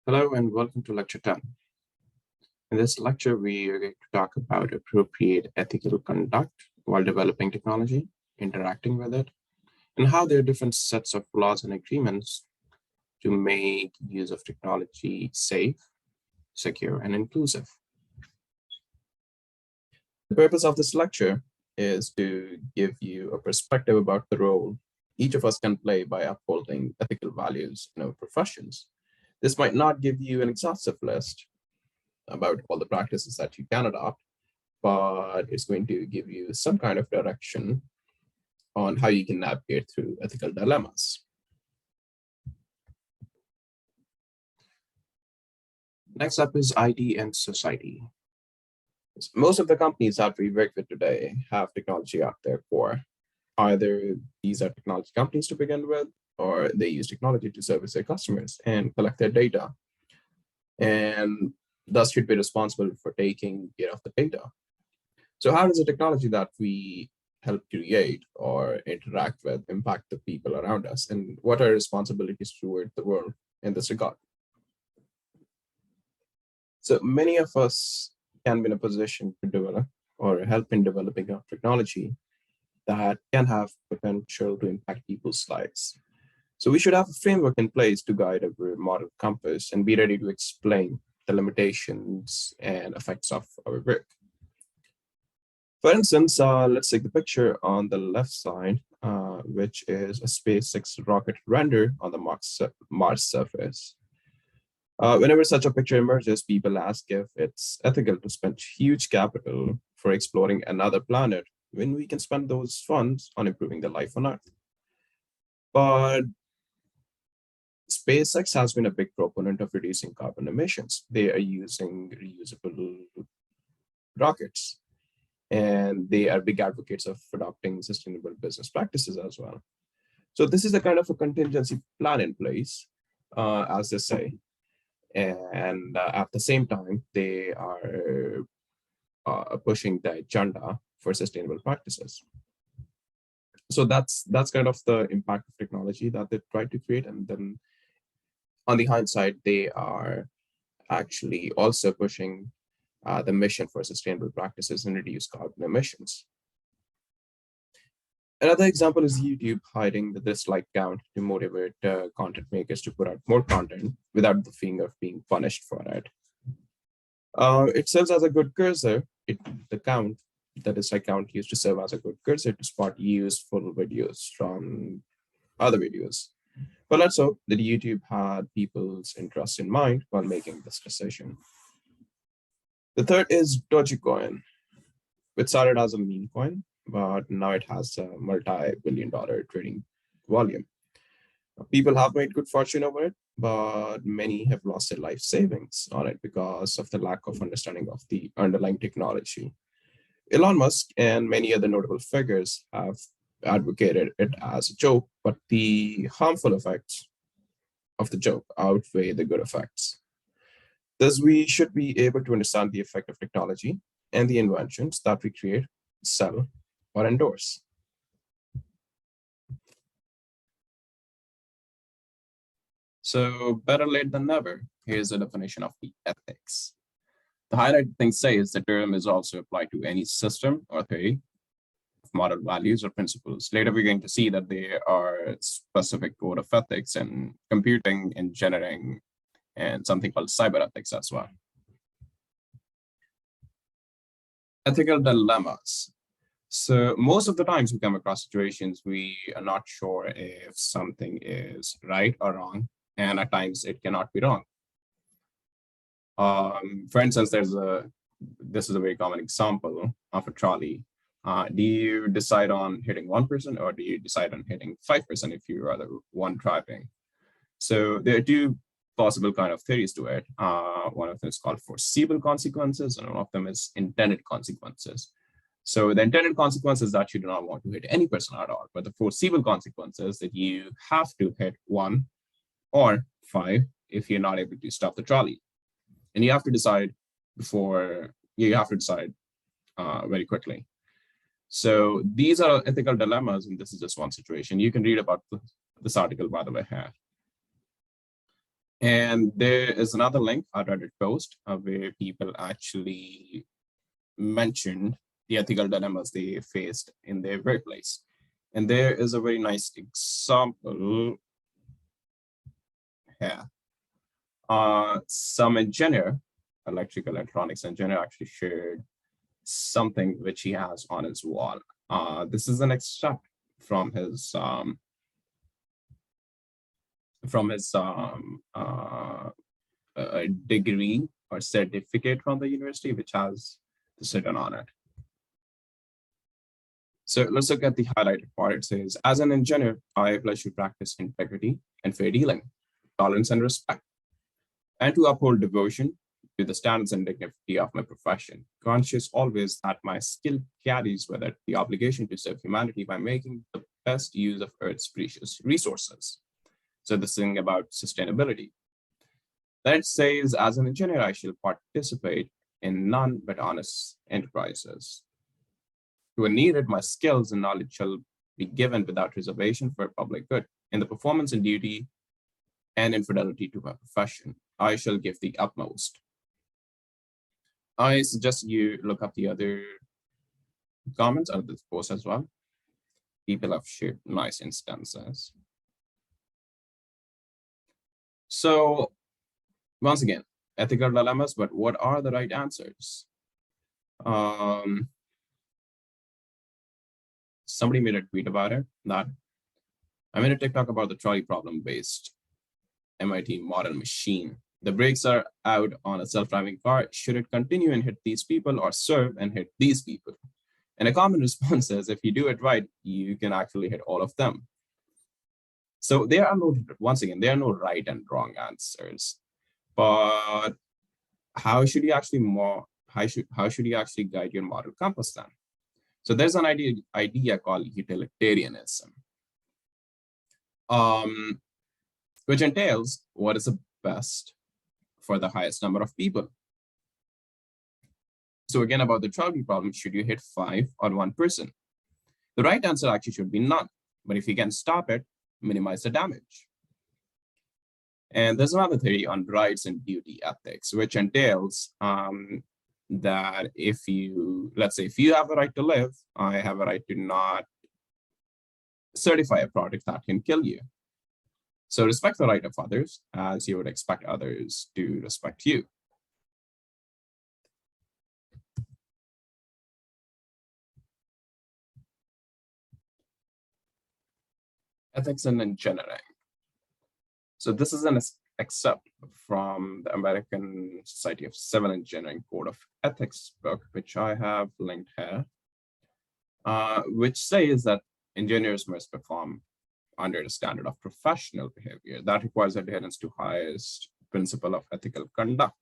Hello and welcome to Lecture 10. In this lecture, we are going to talk about appropriate ethical conduct while developing technology, interacting with it, and how there are different sets of laws and agreements to make use of technology safe, secure, and inclusive. The purpose of this lecture is to give you a perspective about the role each of us can play by upholding ethical values in our professions. This might not give you an exhaustive list about all the practices that you can adopt, but it's going to give you some kind of direction on how you can navigate through ethical dilemmas. Next up is IT and society. Most of the companies that we work with today have technology at their core. Either these are technology companies to begin with, or they use technology to service their customers and collect their data, and thus should be responsible for taking care of the data. So how does the technology that we help create or interact with impact the people around us, and what are responsibilities toward the world in this regard? So many of us can be in a position to develop or help in developing a technology that can have potential to impact people's lives. So we should have a framework in place to guide our moral compass and be ready to explain the limitations and effects of our work. For instance, let's take the picture on the left side, which is a SpaceX rocket render on the Mars surface. Whenever such a picture emerges, people ask if it's ethical to spend huge capital for exploring another planet when we can spend those funds on improving the life on Earth. But SpaceX has been a big proponent of reducing carbon emissions. They are using reusable rockets, and they are big advocates of adopting sustainable business practices as well. So this is a kind of a contingency plan in place, as they say. And at the same time, they are pushing the agenda for sustainable practices. So that's kind of the impact of technology that they try to create. And then on the hindsight, they are actually also pushing the mission for sustainable practices and reduce carbon emissions. Another example is YouTube hiding the dislike count to motivate content makers to put out more content without the fear of being punished for it. It serves as a good cursor. The dislike count used to serve as a good cursor to spot useful videos from other videos. But let's hope that YouTube had people's interest in mind while making this decision. The third is Dogecoin, which started as a meme coin, but now it has a multi-billion-dollar trading volume. People have made good fortune over it, but many have lost their life savings on it because of the lack of understanding of the underlying technology. Elon Musk and many other notable figures have advocated it as a joke, but the harmful effects of the joke outweigh the good effects. Thus, we should be able to understand the effect of technology and the inventions that we create, sell, or endorse. So better late than never. Here's a definition of the ethics. The highlighted thing says the term is also applied to any system or theory of moral values or principles. Later, we're going to see that there are specific code of ethics in computing, engineering, and something called cyber ethics as well. Ethical dilemmas. So most of the times we come across situations we are not sure if something is right or wrong, and at times it cannot be wrong. For instance, this is a very common example of a trolley. Do you decide on hitting one person, or do you decide on hitting 5% if you are the one driving? So there are two possible kind of theories to it. One of them is called foreseeable consequences, and one of them is intended consequences. So the intended consequences that you do not want to hit any person at all, but the foreseeable consequences that you have to hit 1 or 5 if you're not able to stop the trolley. And you have to decide very quickly. So these are ethical dilemmas, and this is just one situation. You can read about this article, by the way, here. And there is another link, a Reddit post, where people actually mentioned the ethical dilemmas they faced in their workplace. And there is a very nice example here. Some engineer, electrical electronics engineer, actually shared something which he has on his wall. This is an extract from his degree or certificate from the university, which has this written on it. So let's look at the highlighted part. It says, as an engineer, I pledge to practice integrity and fair dealing, tolerance and respect, and to uphold devotion to the standards and dignity of my profession, conscious always that my skill carries with it the obligation to serve humanity by making the best use of Earth's precious resources. So this thing about sustainability. Then it says, as an engineer, I shall participate in none but honest enterprises. When needed, my skills and knowledge shall be given without reservation for public good. In the performance and duty and infidelity to my profession, I shall give the utmost. I suggest you look up the other comments of this post as well. People have shared nice instances. So once again, ethical dilemmas, but what are the right answers? Somebody made a tweet about it, that I made a TikTok about the trolley problem-based MIT model machine. The brakes are out on a self-driving car. Should it continue and hit these people, or serve and hit these people? And a common response is, if you do it right, you can actually hit all of them. So there are no, once again, there are no right and wrong answers. But how should you actually how should you actually guide your moral compass then? So there's an idea called utilitarianism, which entails what is the best for the highest number of people. So again, about the trolley problem, should you hit 5 on one person? The right answer actually should be none. But if you can stop it, minimize the damage. And there's another theory on rights and duty ethics, which entails that if you, let's say, if you have the right to live, I have a right to not certify a product that can kill you. So respect the right of others as you would expect others to respect you. Ethics in engineering. So this is an excerpt from the American Society of Civil Engineering Code of Ethics book, which I have linked here, which says that engineers must perform under the standard of professional behavior that requires adherence to highest principle of ethical conduct.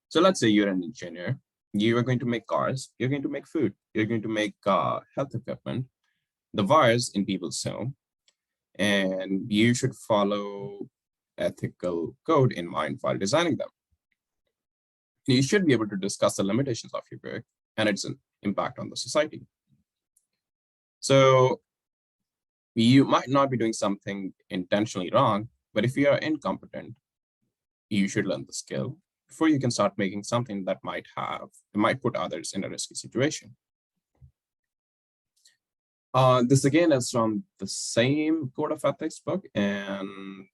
So let's say you're an engineer, you are going to make cars, you're going to make food, you're going to make health equipment, the wires in people's home, and you should follow ethical code in mind while designing them. You should be able to discuss the limitations of your work and its impact on the society. So you might not be doing something intentionally wrong, but if you are incompetent, you should learn the skill before you can start making something that might put others in a risky situation. This again is from the same Code of Ethics book, and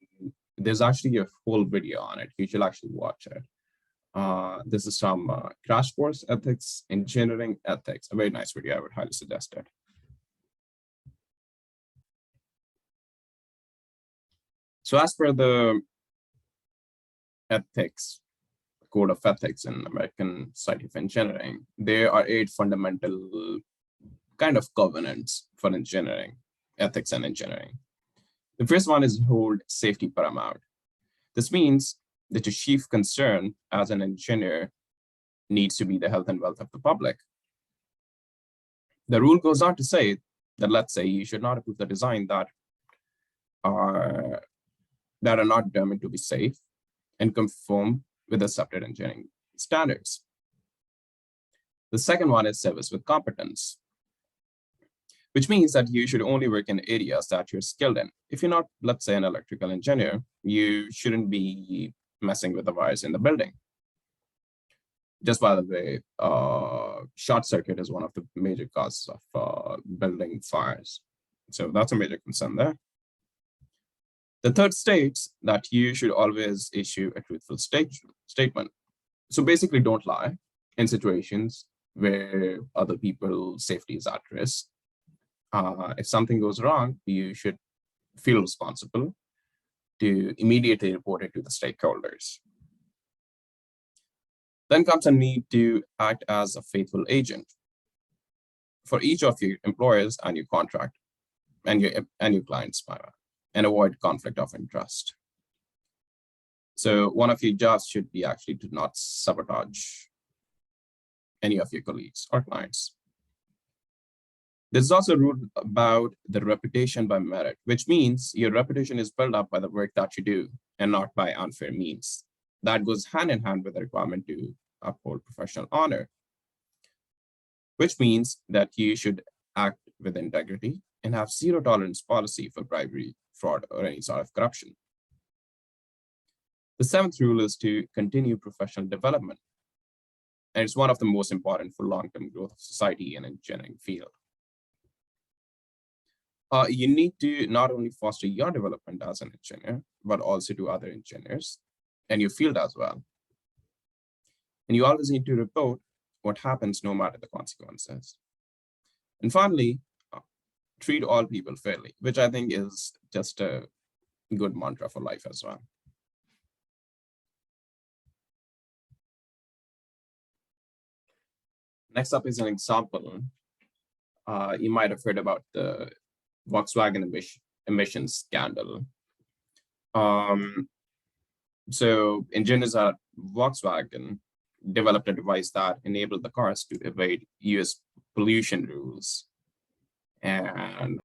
there's actually a whole video on it. You should actually watch it. This is from Crash Course Ethics, Engineering Ethics, a very nice video. I would highly suggest it. So as per the ethics, Code of Ethics in American Society of Engineering, there are 8 fundamental kind of covenants for engineering, ethics and engineering. The first one is hold safety paramount. This means that your chief concern as an engineer needs to be the health and wealth of the public. The rule goes on to say that, let's say, you should not approve the design that are not determined to be safe and conform with accepted engineering standards. The second one is service with competence, which means that you should only work in areas that you're skilled in. If you're not, let's say, an electrical engineer, you shouldn't be messing with the wires in the building. Just by the way, short circuit is one of the major causes of building fires. So that's a major concern there. The third states that you should always issue a truthful statement. So basically, don't lie in situations where other people's safety is at risk. If something goes wrong, you should feel responsible to immediately report it to the stakeholders. Then comes a need to act as a faithful agent for each of your employers and your contract and your clients, and avoid conflict of interest. So one of your jobs should be actually to not sabotage any of your colleagues or clients. There's also a rule about the reputation by merit, which means your reputation is built up by the work that you do and not by unfair means. That goes hand in hand with the requirement to uphold professional honor, which means that you should act with integrity and have zero tolerance policy for bribery, fraud, or any sort of corruption. The seventh rule is to continue professional development. And it's one of the most important for long-term growth of society and engineering field. You need to not only foster your development as an engineer, but also to other engineers and your field as well. And you always need to report what happens no matter the consequences. And finally, treat all people fairly, which I think is just a good mantra for life as well. Next up is an example. You might have heard about the Volkswagen emissions scandal. So engineers at Volkswagen developed a device that enabled the cars to evade US pollution rules. And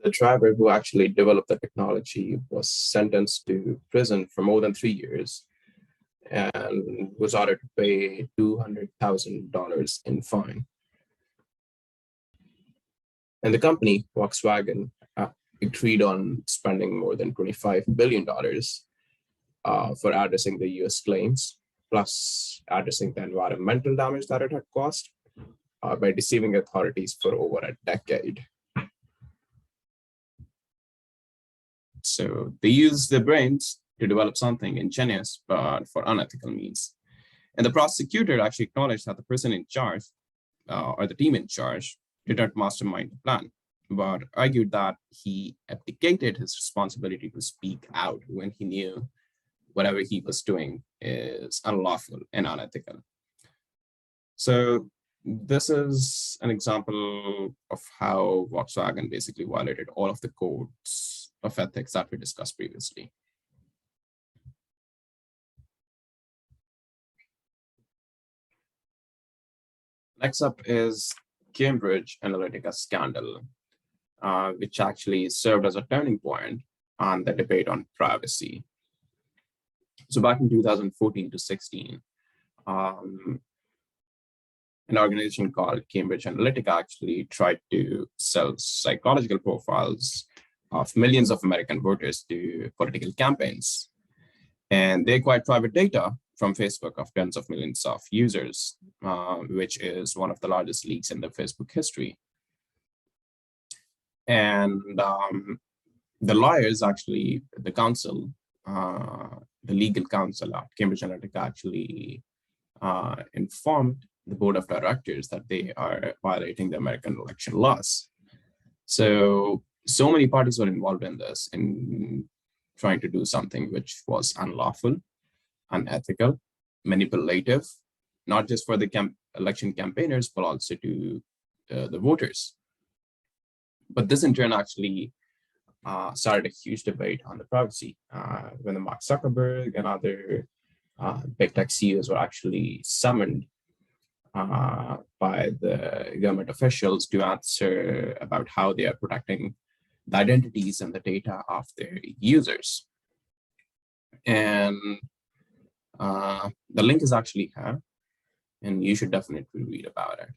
the driver who actually developed the technology was sentenced to prison for more than 3 years and was ordered to pay $200,000 in fine. And the company, Volkswagen, agreed on spending more than $25 billion for addressing the US claims, plus addressing the environmental damage that it had caused by deceiving authorities for over a decade. So they used their brains to develop something ingenious, but for unethical means. And the prosecutor actually acknowledged that the person in charge, or the team in charge, did not mastermind the plan, but argued that he abdicated his responsibility to speak out when he knew whatever he was doing is unlawful and unethical. So this is an example of how Volkswagen basically violated all of the codes of ethics that we discussed previously. Next up is Cambridge Analytica scandal, which actually served as a turning point on the debate on privacy. So back in 2014 to 16, an organization called Cambridge Analytica actually tried to sell psychological profiles of millions of American voters to political campaigns. And they acquired private data from Facebook of tens of millions of users, which is one of the largest leaks in the Facebook history. And the lawyers actually, the counsel, the legal counsel at Cambridge Analytica actually informed the board of directors that they are violating the American election laws. So many parties were involved in this, in trying to do something which was unlawful, unethical, manipulative, not just for the election campaigners, but also to the voters. But this in turn actually started a huge debate on the privacy when the Mark Zuckerberg and other big tech CEOs were actually summoned by the government officials to answer about how they are protecting the identities and the data of their users. And the link is actually here, and you should definitely read about it.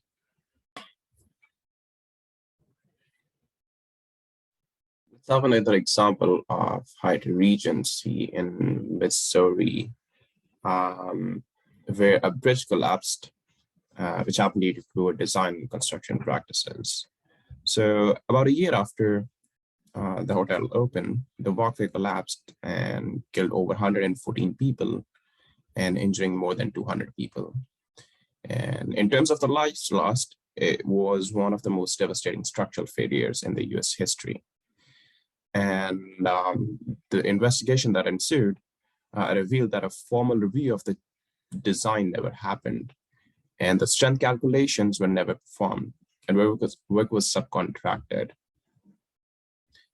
So another example of height regency in Missouri, um, where a bridge collapsed, which happened due to poor design and construction practices. So about a year after the hotel opened, the walkway collapsed and killed over 114 people and injuring more than 200 people. And in terms of the lives lost, it was one of the most devastating structural failures in the US history. And the investigation that ensued revealed that a formal review of the design never happened, and the strength calculations were never performed, and work was subcontracted.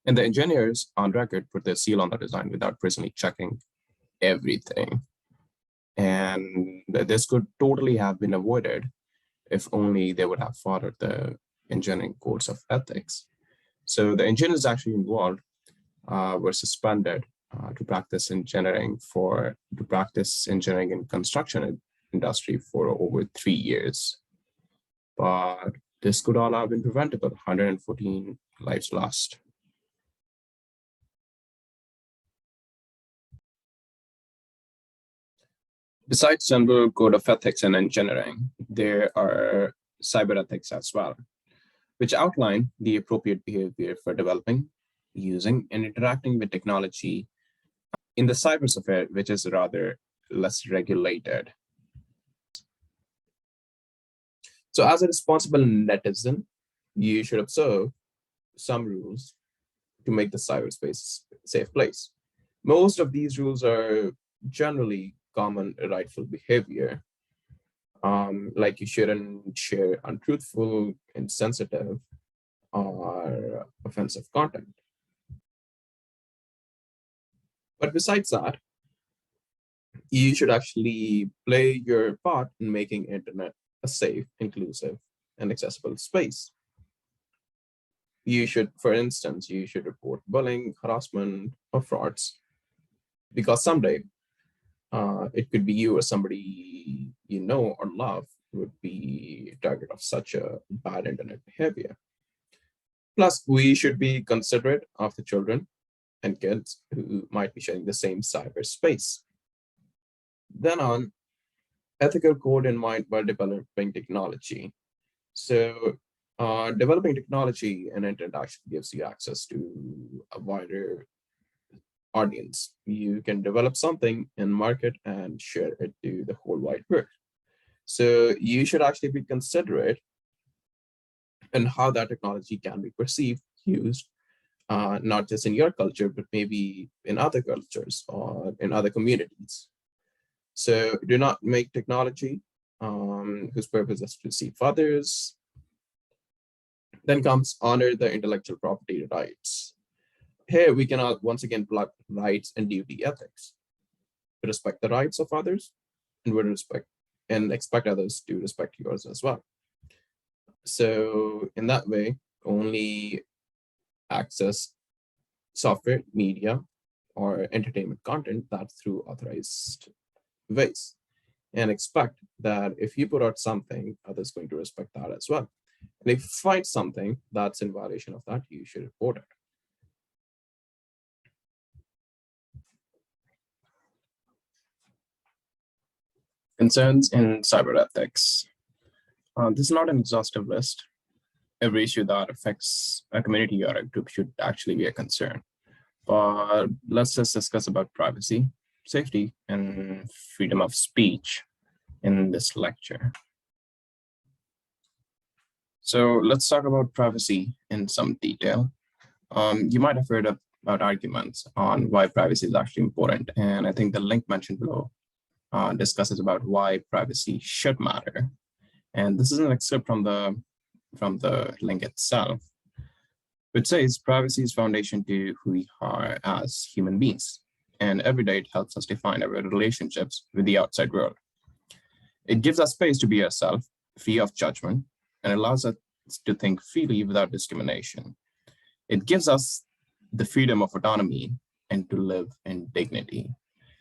And the engineers on record put their seal on the design without personally checking everything. And this could totally have been avoided if only they would have followed the engineering codes of ethics. So the engineers actually involved were suspended to practice engineering in construction industry for over 3 years. But this could all have been preventable. 114 lives lost. Besides general code of ethics and engineering, there are cyber ethics as well, which outline the appropriate behavior for developing, using, and interacting with technology in the cybersphere, which is rather less regulated. So as a responsible netizen, you should observe some rules to make the cyberspace a safe place. Most of these rules are generally common rightful behavior, like you shouldn't share untruthful, insensitive, or offensive content. But besides that, you should actually play your part in making internet a safe, inclusive, and accessible space. You should, for instance, you should report bullying, harassment, or frauds, because someday it could be you or somebody you know or love would be a target of such a bad internet behavior. Plus, we should be considerate of the children and kids who might be sharing the same cyberspace. Then on ethical code in mind while developing technology. So developing technology and internet actually gives you access to a wider audience. You can develop something and market and share it to the whole wide world. So you should actually be considerate in how that technology can be perceived, used, not just in your culture, but maybe in other cultures or in other communities. So do not make technology whose purpose is to deceive others. Then comes honor the intellectual property rights. Here we can once again plug rights and duty ethics. Respect the rights of others and would respect and expect others to respect yours as well. So in that way, only access software, media, or entertainment content that's through authorized ways. And expect that if you put out something, others going to respect that as well. And if you find something that's in violation of that, you should report it. Concerns in cyber ethics. This is not an exhaustive list. Every issue that affects a community or a group should actually be a concern. But let's just discuss about privacy, safety, and freedom of speech in this lecture. So let's talk about privacy in some detail. You might have heard about arguments on why privacy is actually important, and I think the link mentioned below discusses about why privacy should matter. And this is an excerpt from the link itself, which says privacy is foundation to who we are as human beings, and every day it helps us define our relationships with the outside world. It gives us space to be ourselves, free of judgment, and allows us to think freely without discrimination. It gives us the freedom of autonomy and to live in dignity.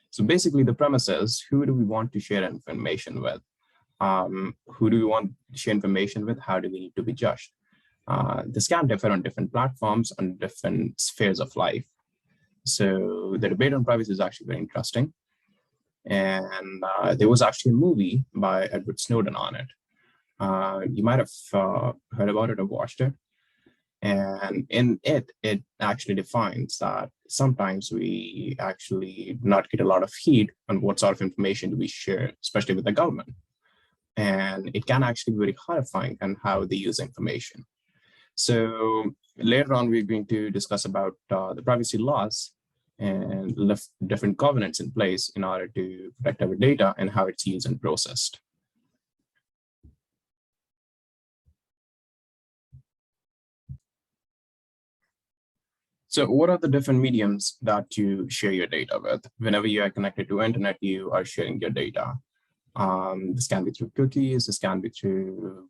So basically the premise is, who do we want to share information with? Who do we want to share information with? How do we need to be judged? This can differ on different platforms, on different spheres of life. So the debate on privacy is actually very interesting. And there was actually a movie by Edward Snowden on it. You might have heard about it or watched it. And in it, it actually defines that sometimes we actually not get a lot of heed on what sort of information do we share, especially with the government. And it can actually be very horrifying on how they use information. So later on, we're going to discuss about the privacy laws and different covenants in place in order to protect our data and how it's used and processed. So what are the different mediums that you share your data with? Whenever you are connected to internet, you are sharing your data. This can be through cookies, this can be through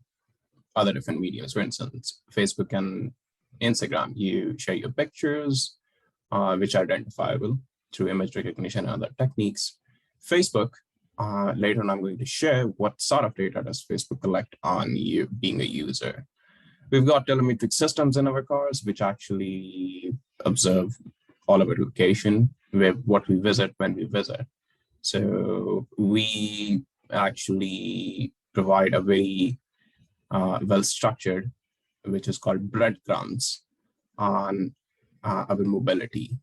other different mediums. For instance, Facebook and Instagram, you share your pictures, which are identifiable through image recognition and other techniques. Facebook, later on, I'm going to share what sort of data does Facebook collect on you being a user. We've got telemetric systems in our cars, which actually observe all of our location, what we visit, when we visit. So we actually provide a very well-structured, which is called breadcrumbs on our mobility.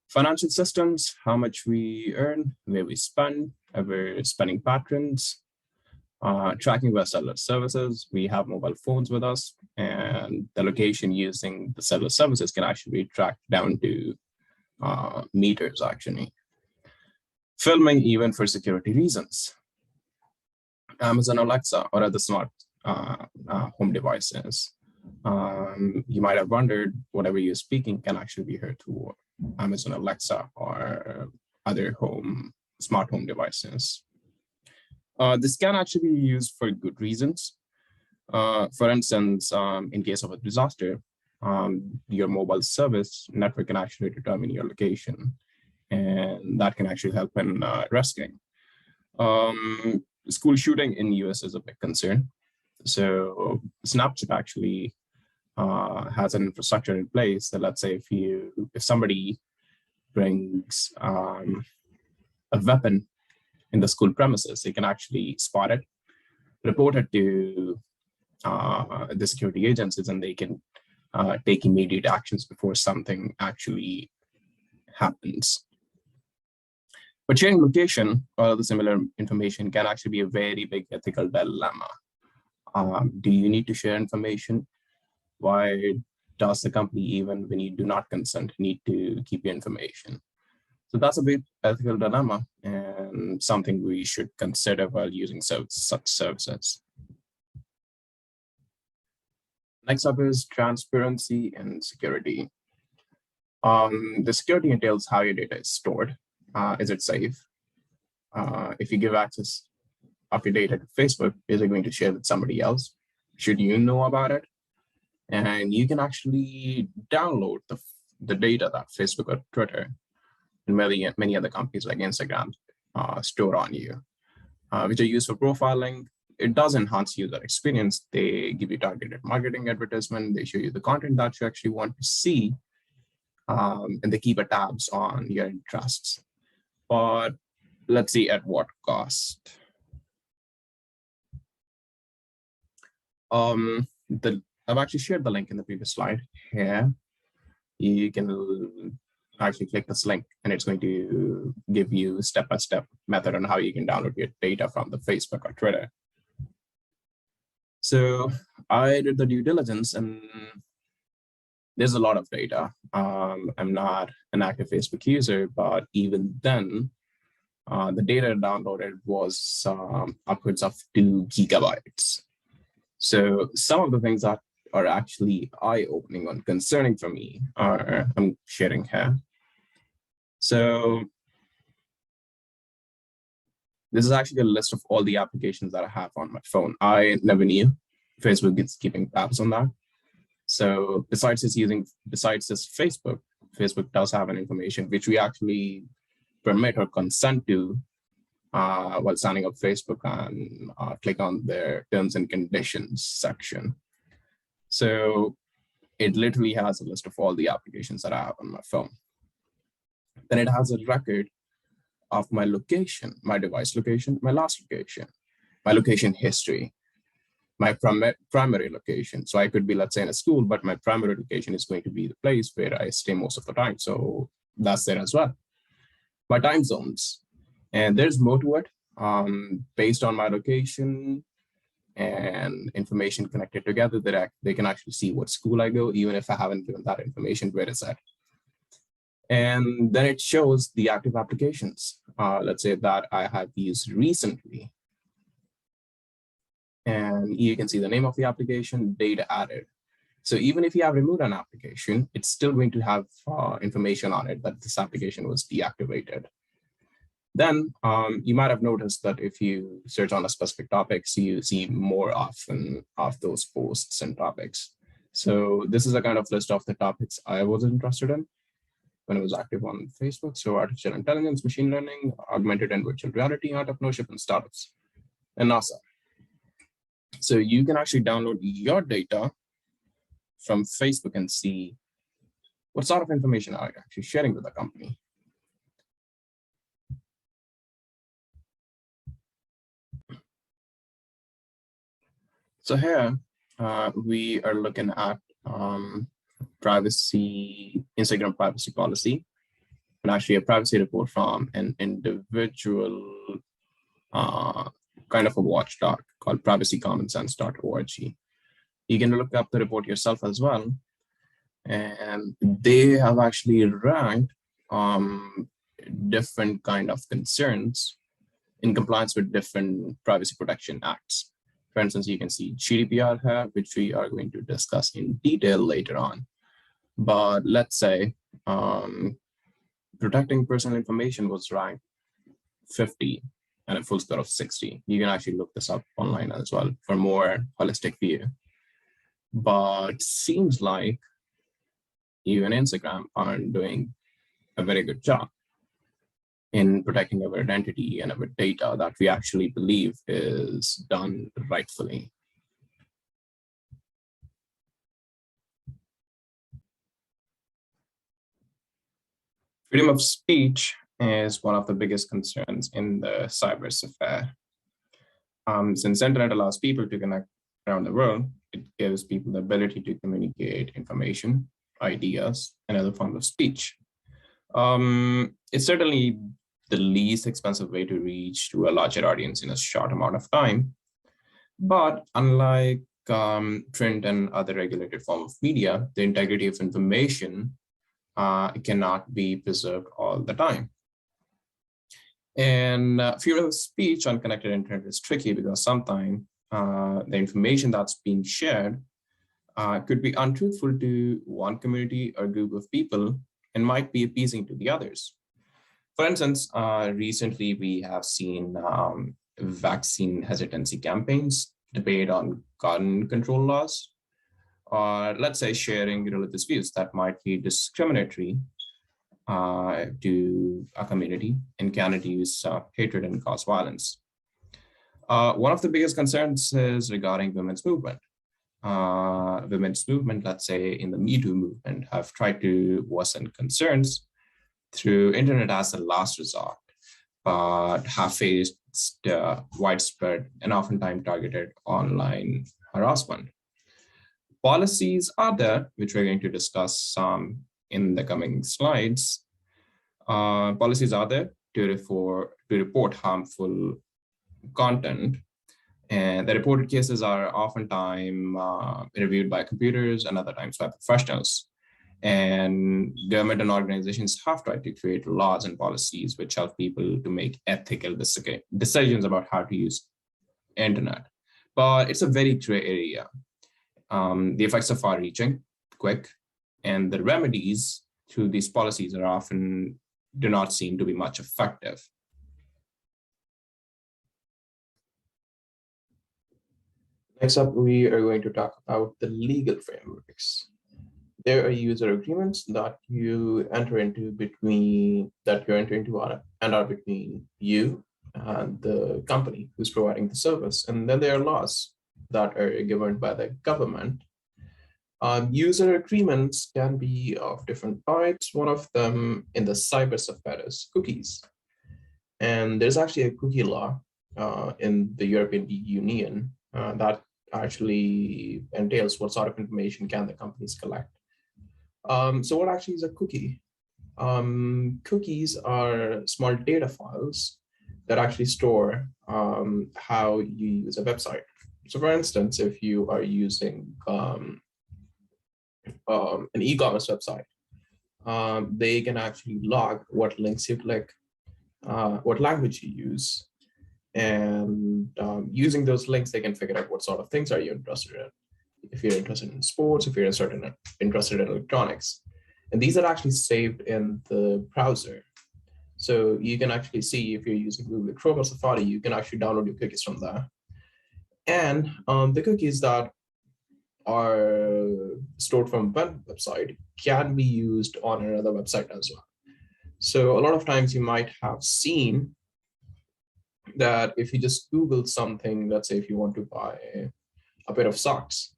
Financial systems, how much we earn, where we spend, our spending patterns, tracking our cellular services. We have mobile phones with us, and the location using the cellular services can actually be tracked down to meters, actually. Filming, even for security reasons. Amazon Alexa or other smart home devices. You might have wondered, whatever you're speaking can actually be heard through Amazon Alexa or other smart home devices. This can actually be used for good reasons. For instance, in case of a disaster, your mobile service network can actually determine your location, and that can actually help in rescuing. School shooting in US is a big concern. So Snapchat actually has an infrastructure in place that, let's say, if somebody brings a weapon in the school premises, they can actually spot it, report it to the security agencies, and they can take immediate actions before something actually happens. But sharing location or other similar information can actually be a very big ethical dilemma. Do you need to share information? Why does the company, even when you do not consent, need to keep your information? So that's a big ethical dilemma and something we should consider while using such services. Next up is transparency and security. The security entails how your data is stored. Is it safe? If you give access of your data to Facebook, is it going to share with somebody else? Should you know about it? And you can actually download the data that Facebook or Twitter and many other companies like Instagram store on you, which are used for profiling. It does enhance user experience. They give you targeted marketing advertisement. They show you the content that you actually want to see, and they keep a tabs on your interests. But let's see at what cost. I've actually shared the link in the previous slide here. You can actually click this link and it's going to give you step-by-step method on how you can download your data from the Facebook or Twitter. So I did the due diligence and there's a lot of data. I'm not an active Facebook user, but even then, the data downloaded was upwards of 2 gigabytes. So some of the things that are actually eye-opening and concerning for me are I'm sharing here. So this is actually a list of all the applications that I have on my phone. I never knew Facebook is keeping tabs on that. So besides this Facebook does have an information which we actually permit or consent to while signing up Facebook and click on their terms and conditions section. So it literally has a list of all the applications that I have on my phone. Then it has a record of my location, my device location, my last location, my location history, my primary location. So I could be, let's say, in a school, but my primary location is going to be the place where I stay most of the time. So that's there as well. My time zones. And there's more to it. Based on my location and information connected together, that they can actually see what school I go, even if I haven't given that information, where it's at. And then it shows the active applications. Let's say that I have used recently. And you can see the name of the application, data added. So even if you have removed an application, it's still going to have information on it that this application was deactivated. Then you might have noticed that if you search on a specific topics, you see more often of those posts and topics. So this is a kind of list of the topics I was interested in when I was active on Facebook. So artificial intelligence, machine learning, augmented and virtual reality, entrepreneurship, and startups, and NASA. So you can actually download your data from Facebook and see what sort of information are you actually sharing with the company. So here we are looking at Instagram privacy policy, and actually a privacy report from an individual kind of a watchdog called privacycommonsense.org. You can look up the report yourself as well. And they have actually ranked different kind of concerns in compliance with different privacy protection acts. For instance, you can see GDPR here, which we are going to discuss in detail later on. But let's say protecting personal information was ranked 50 and a full score of 60. You can actually look this up online as well for more holistic view. But seems like even Instagram aren't doing a very good job in protecting our identity and our data that we actually believe is done rightfully. Freedom of speech is one of the biggest concerns in the cybersphere. Since internet allows people to connect around the world, it gives people the ability to communicate information, ideas, and other forms of speech. It's certainly the least expensive way to reach to a larger audience in a short amount of time. But unlike print and other regulated form of media, the integrity of information cannot be preserved all the time. And freedom of speech on connected internet is tricky because sometimes the information that's being shared could be untruthful to one community or group of people and might be appeasing to the others. For instance, recently we have seen vaccine hesitancy campaigns, debate on gun control laws, or let's say sharing religious views that might be discriminatory to a community and can induce hatred and cause violence. One of the biggest concerns is regarding women's movement. Let's say in the Me Too movement, have tried to worsen concerns through internet as a last resort, but have faced widespread and oftentimes targeted online harassment. Policies are there, which we're going to discuss in the coming slides. Policies are there to report harmful content, and the reported cases are oftentimes reviewed by computers and other times by professionals. And government and organizations have tried to create laws and policies which help people to make ethical decisions about how to use internet. But it's a very gray area. The effects are far-reaching, quick, and the remedies to these policies are often do not seem to be much effective. Next up, we are going to talk about the legal frameworks. There are user agreements that you enter into and are between you and the company who's providing the service. And then there are laws that are governed by the government User agreements can be of different types. One of them in the cybersphere is cookies. And there's actually a cookie law in the European Union that actually entails what sort of information can the companies collect. So what actually is a cookie? Cookies are small data files that actually store how you use a website. So for instance, if you are using an e-commerce website, they can actually log what links you click, what language you use, and using those links, they can figure out what sort of things are you interested in. If you're interested in sports, if you're interested in electronics. And these are actually saved in the browser. So you can actually see if you're using Google Chrome or Safari, you can actually download your cookies from there. And the cookies that are stored from one website can be used on another website as well. So a lot of times you might have seen that if you just Google something, let's say if you want to buy a pair of socks,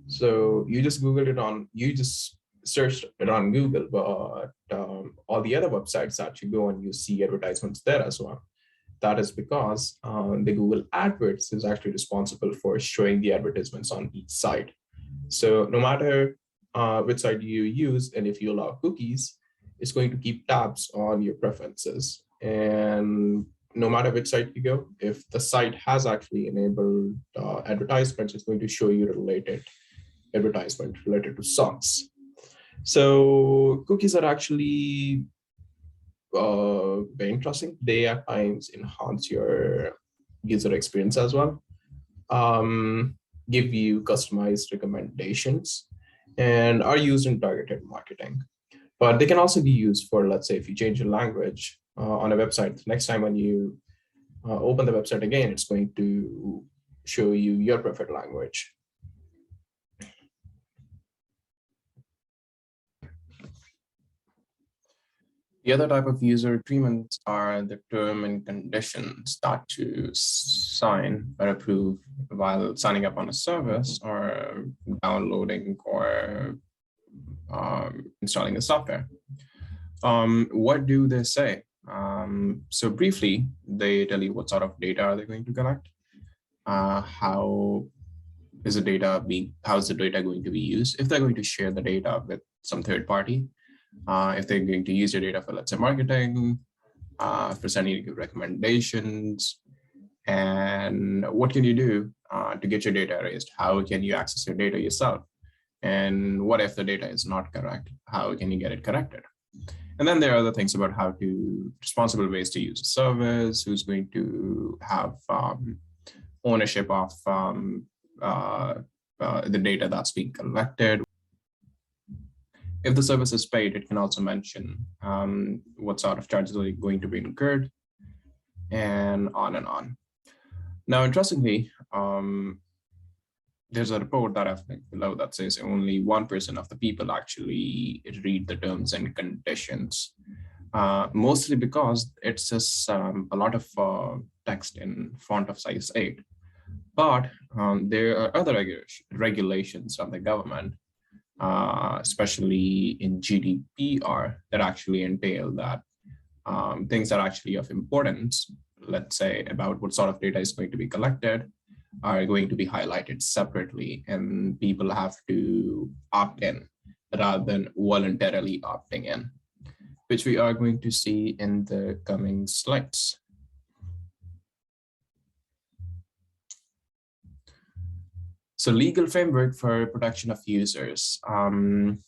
so you just searched it on Google, but all the other websites that you go on, you see advertisements there as well. That is because the Google AdWords is actually responsible for showing the advertisements on each site. So no matter which site you use, and if you allow cookies, it's going to keep tabs on your preferences. And no matter which site you go, if the site has actually enabled advertisements, it's going to show you related advertisement related to socks. So cookies are actually very interesting. They at times enhance your user experience as well, give you customized recommendations, and are used in targeted marketing. But they can also be used for, let's say, if you change your language on a website, next time when you open the website again, it's going to show you your preferred language. The other type of user agreements are the term and conditions that you sign or approve while signing up on a service or downloading or installing the software. What do they say? So briefly, they tell you what sort of data are they going to collect, how is the data going to be used, if they're going to share the data with some third party, if they're going to use your data for, let's say, marketing, for sending you recommendations, and what can you do to get your data erased? How can you access your data yourself? And what if the data is not correct? How can you get it corrected? And then there are other things about how to responsible ways to use a service, who's going to have ownership of the data that's being collected. If the service is paid, it can also mention what sort of charges are going to be incurred, and on and on. Now, interestingly, there's a report that I've linked below that says only 1% of the people actually read the terms and conditions, mostly because it's just a lot of text in font of size 8. But there are other regulations from the government, especially in GDPR, that actually entail that things that are actually of importance, let's say about what sort of data is going to be collected, are going to be highlighted separately, and people have to opt in rather than voluntarily opting in, which we are going to see in the coming slides. So legal framework for protection of users. From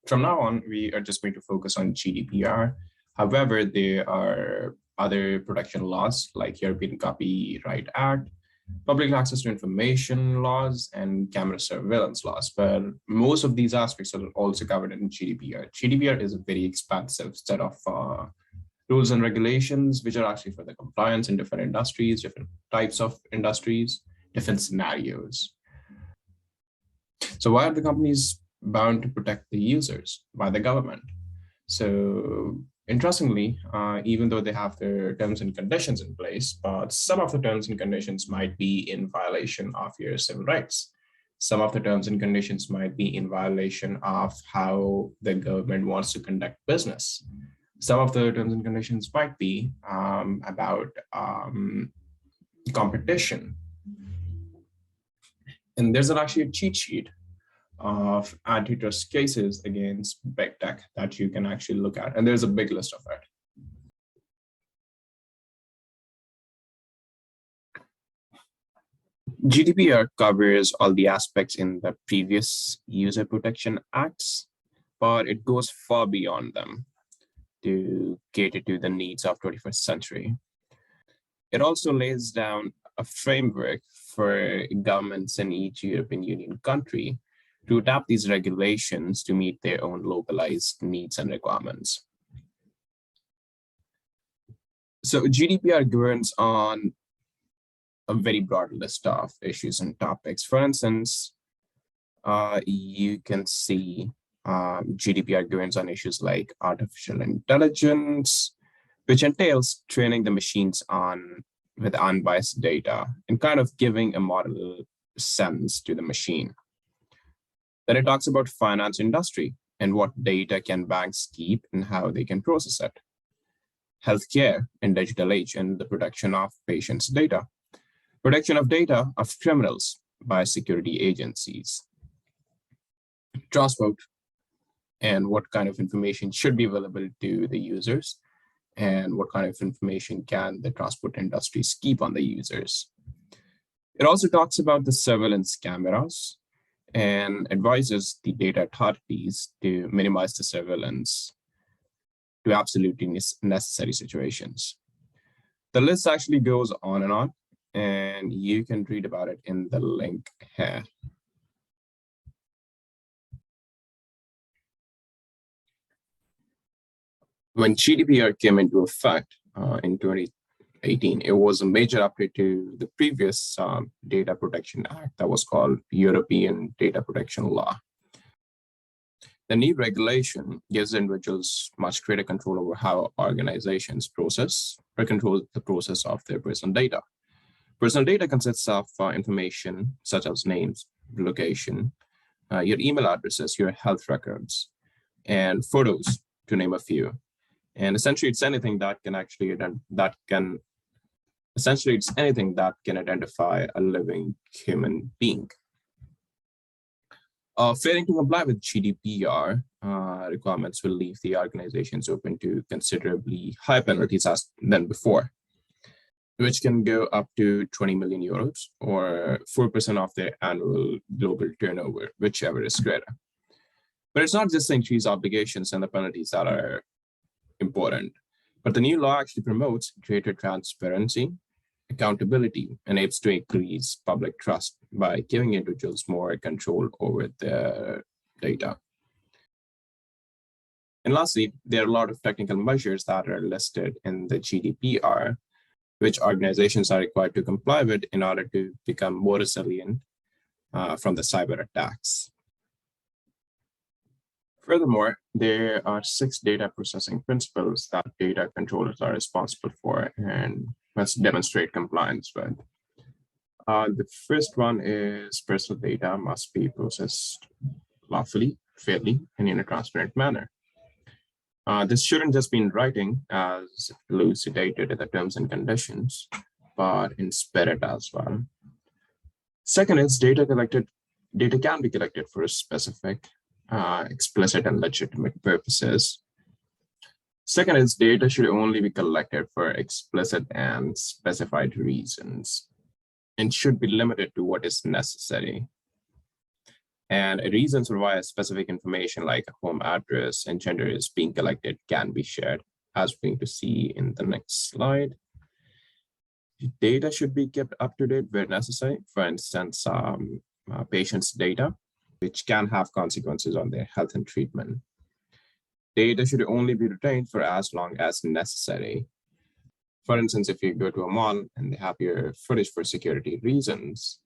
now on, we are just going to focus on GDPR. However, there are other protection laws like European Copyright Act, public access to information laws, and camera surveillance laws. But most of these aspects are also covered in GDPR. GDPR is a very expansive set of rules and regulations, which are actually for the compliance in different industries, different types of industries, different scenarios. So why are the companies bound to protect the users by the government? So interestingly, even though they have their terms and conditions in place, but some of the terms and conditions might be in violation of your civil rights. Some of the terms and conditions might be in violation of how the government wants to conduct business. Some of the terms and conditions might be about competition. And there's actually a cheat sheet of antitrust cases against big tech that you can actually look at. And there's a big list of it. GDPR covers all the aspects in the previous User Protection Acts, but it goes far beyond them to cater to the needs of 21st century. It also lays down a framework for governments in each European Union country to adapt these regulations to meet their own localized needs and requirements. So GDPR governs on a very broad list of issues and topics. For instance, you can see GDPR governs on issues like artificial intelligence, which entails training the machines with unbiased data and kind of giving a model sense to the machine. Then it talks about finance industry and what data can banks keep and how they can process it. Healthcare in digital age and the protection of patients' data. Protection of data of criminals by security agencies. Transport and what kind of information should be available to the users and what kind of information can the transport industries keep on the users. It also talks about the surveillance cameras and advises the data authorities to minimize the surveillance to absolutely necessary situations. The list actually goes on, and you can read about it in the link here. When GDPR came into effect in 2018, it was a major update to the previous Data Protection Act that was called European Data Protection Law. The new regulation gives individuals much greater control over how organizations process or control the process of their personal data. Personal data consists of information such as names, location, your email addresses, your health records, and photos, to name a few. And essentially, it's anything that can identify a living human being. Failing to comply with GDPR requirements will leave the organizations open to considerably higher penalties than before, which can go up to 20 million euros or 4% of their annual global turnover, whichever is greater. But it's not just the increased obligations and the penalties that are important, but the new law actually promotes greater transparency, accountability, and aims to increase public trust by giving individuals more control over their data. And lastly, there are a lot of technical measures that are listed in the GDPR, which organizations are required to comply with in order to become more resilient from the cyber attacks. Furthermore, there are 6 data processing principles that data controllers are responsible for and must demonstrate compliance with. The first one is personal data must be processed lawfully, fairly, and in a transparent manner. This shouldn't just be in writing as elucidated in the terms and conditions, but in spirit as well. Second is data can be collected for a specific, explicit, and legitimate purposes. Second is data should only be collected for explicit and specified reasons and should be limited to what is necessary. And reasons for why specific information like a home address and gender is being collected can be shared, as we're going to see in the next slide. Data should be kept up to date where necessary. For instance, patients' data, which can have consequences on their health and treatment. Data should only be retained for as long as necessary. For instance, if you go to a mall and they have your footage for security reasons,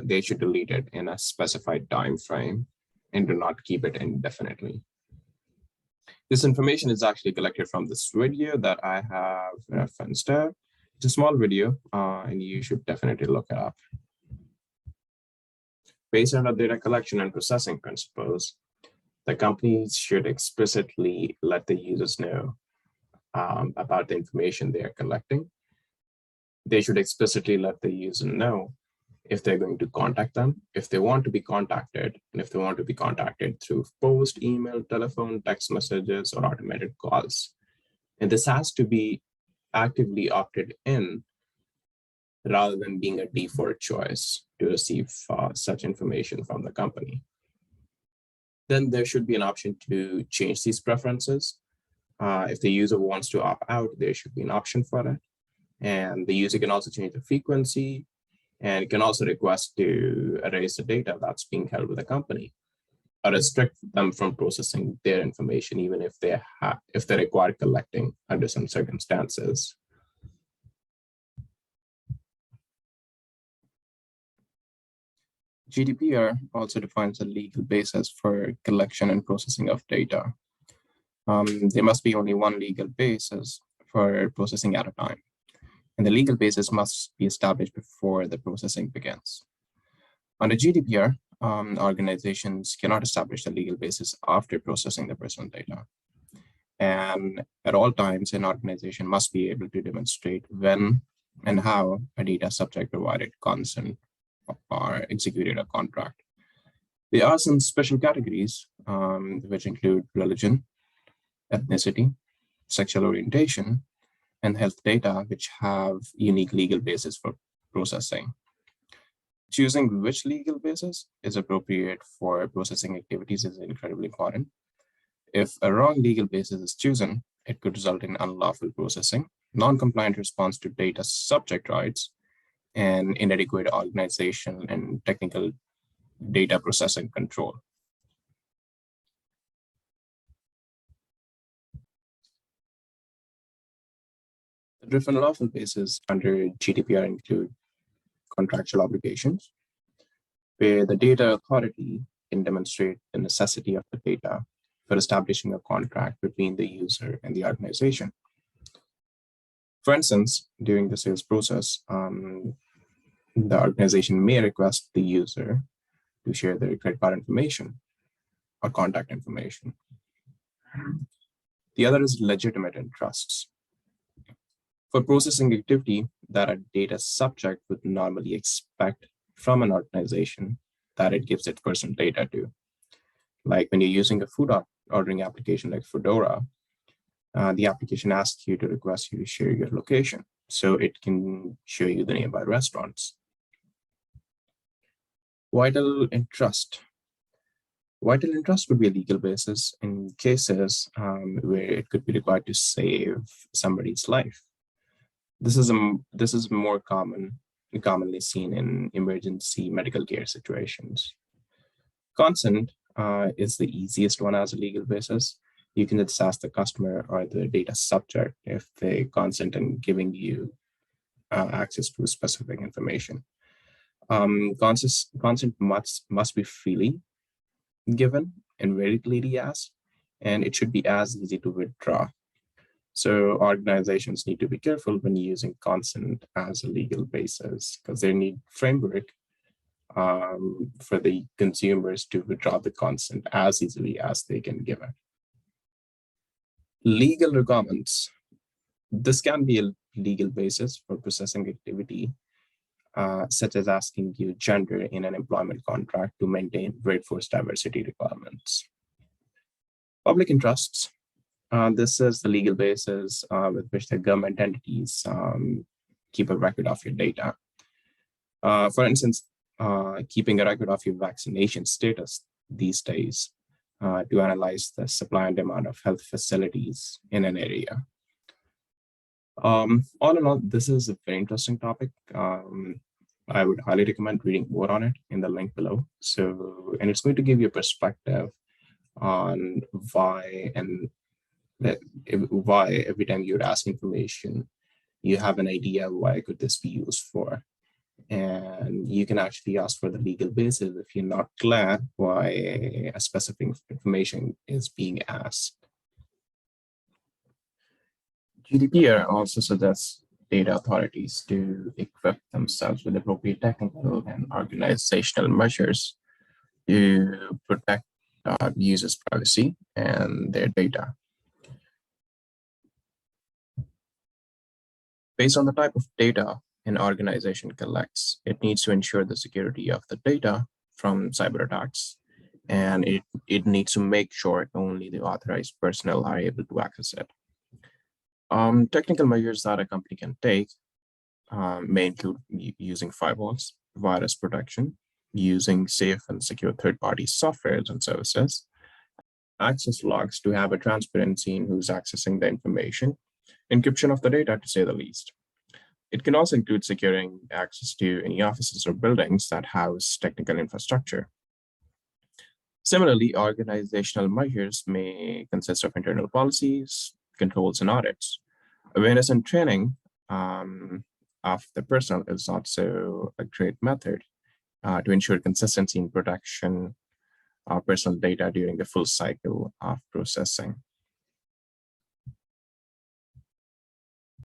they should delete it in a specified time frame and do not keep it indefinitely. This information is actually collected from this video that I have referenced there. It's a small video and you should definitely look it up. Based on the data collection and processing principles, the companies should explicitly let the users know about the information they are collecting. They should explicitly let the user know if they're going to contact them, if they want to be contacted, and if they want to be contacted through post, email, telephone, text messages, or automated calls. And this has to be actively opted in rather than being a default choice to receive such information from the company. Then there should be an option to change these preferences. If the user wants to opt out, there should be an option for it. And the user can also change the frequency, and can also request to erase the data that's being held with the company, or restrict them from processing their information, even if they require collecting under some circumstances. GDPR also defines a legal basis for collection and processing of data. There must be only one legal basis for processing at a time, and the legal basis must be established before the processing begins. Under GDPR, organizations cannot establish the legal basis after processing the personal data. And at all times, an organization must be able to demonstrate when and how a data subject provided consent or executed a contract. There are some special categories, which include religion, ethnicity, sexual orientation, and health data, which have unique legal basis for processing. Choosing which legal basis is appropriate for processing activities is incredibly important. If a wrong legal basis is chosen, it could result in unlawful processing, non-compliant response to data subject rights, and inadequate organization and technical data processing control. The different lawful bases under GDPR include contractual obligations, where the data authority can demonstrate the necessity of the data for establishing a contract between the user and the organization. For instance, during the sales process, the organization may request the user to share their credit card information or contact information. The other is legitimate interests. For processing activity that a data subject would normally expect from an organization that it gives its personal data to. Like when you're using a food ordering application like Foodora, the application asks you to request you to share your location so it can show you the nearby restaurants. Vital interest. Vital interest would be a legal basis in cases where it could be required to save somebody's life. This is more commonly seen in emergency medical care situations. Consent is the easiest one as a legal basis. You can just ask the customer or the data subject if they consent in giving you access to specific information. Consent must be freely given and very clearly asked, and it should be as easy to withdraw. So organizations need to be careful when using consent as a legal basis because they need framework for the consumers to withdraw the consent as easily as they can give it. Legal requirements. This can be a legal basis for processing activity, such as asking you gender in an employment contract to maintain workforce diversity requirements. Public interests. This is the legal basis with which the government entities keep a record of your data. For instance, keeping a record of your vaccination status these days to analyze the supply and demand of health facilities in an area. All in all, this is a very interesting topic. I would highly recommend reading more on it in the link below. And it's going to give you a perspective on why every time you'd ask information, you have an idea why could this be used for. And you can actually ask for the legal basis if you're not clear why a specific information is being asked. GDPR also suggests data authorities to equip themselves with appropriate technical and organizational measures to protect users' privacy and their data. Based on the type of data an organization collects, it needs to ensure the security of the data from cyber attacks, and it needs to make sure only the authorized personnel are able to access it. Technical measures that a company can take may include using firewalls, virus protection, using safe and secure third-party softwares and services, access logs to have a transparency in who's accessing the information, encryption of the data, to say the least. It can also include securing access to any offices or buildings that house technical infrastructure. Similarly, organizational measures may consist of internal policies, controls, and audits. Awareness and training of the personnel is also a great method to ensure consistency in protection of personal data during the full cycle of processing.